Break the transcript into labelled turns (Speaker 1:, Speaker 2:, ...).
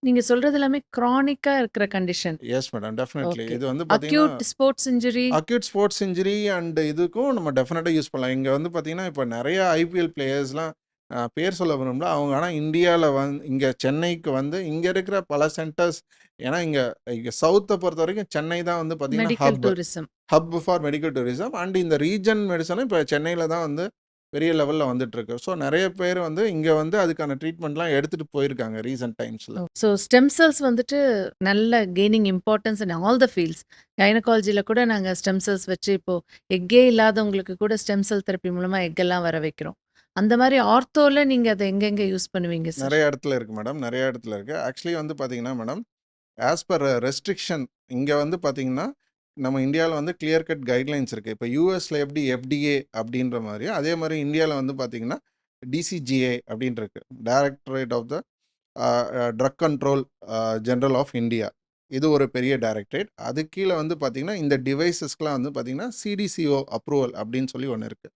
Speaker 1: நீங்க சொல்றது எல்லாமே கிரானிக்கா இருக்கிற condition.
Speaker 2: Yes madam. Definitely.
Speaker 1: Okay.
Speaker 2: இது வந்து பார்த்தீங்கன்னா,
Speaker 1: acute sports injury.
Speaker 2: Acute sports injury and இதுக்கும் நம்ம டெஃபினட்டா யூஸ் பண்ணலாம். இங்க வந்து பார்த்தீங்கன்னா, இப்ப நெறைய ஐபிஎல் பிளேயர்ஸ்லாம் பேர் சொல்ல விரும்பல. அவங்க ஆனா இந்தியால இங்க சென்னைக்கு வந்து இங்க இருக்கிற பல சென்டர்ஸ் ஏன்னா இங்க இங்க சவுத்த பொறுத்தவரைக்கும் சென்னை தான் வந்து பார்த்தீங்கன்னா
Speaker 1: medical tourism.
Speaker 2: Hub for medical tourism and இந்த ரீஜன் மெடிசனும் இப்போ சென்னையில தான் வந்து பெரிய லெவல்ல வந்துட்டு இருக்கு. ஸோ நெறைய பேர் வந்து இங்க வந்து அதுக்கான ட்ரீட்மெண்ட்லாம் எடுத்துட்டு போயிருக்காங்க ரீசென்ட் டைம்ஸ்ல.
Speaker 1: ஸோ ஸ்டெம் செல்ஸ் வந்துட்டு நல்ல gaining importance in all the fields. கைனகாலஜில கூட நாங்க ஸ்டெம் செல்ஸ் வச்சு இப்போ எக்கே இல்லாதவங்களுக்கு கூட ஸ்டெம் செல் தெரப்பி மூலமா எக்கெல்லாம் வர வைக்கிறோம். அந்த மாரி ஆர்த்தோல நீங்க அத எங்கெங்க யூஸ் பண்ணுவீங்க சார்?
Speaker 2: நெறைய இடத்துல இருக்கு மேடம். நெறைய இடத்துல இருக்கு. ஆக்சுவலி வந்து பார்த்தீங்கன்னா மேடம், ஆஸ் பர் ரெஸ்ட்ரிக்ஷன் இங்க வந்து பார்த்தீங்கன்னா, நம்ம இந்தியால வந்து கிளியர் கட் கைட்லைன்ஸ் இருக்கு. இப்ப யுஎஸ்ல எப்படி எஃப்டிஏ அப்படின்ற மாரி, அதே மாரி இந்தியால வந்து பார்த்தீங்கன்னா, டிசிஜிஏ அப்படின்னு இருக்கு. Directorate of the drug control general of India. இது ஒரு பெரிய டைரக்டரேட். அதுக்கு கீழ வந்து பார்த்தீங்கன்னா, இந்த டிவைஸஸ்க்குலாம் வந்து பார்த்தீங்கன்னா, சிடிசிஓ அப்ரூவல் அப்படின்னு சொல்லி ஒண்ணு இருக்கு.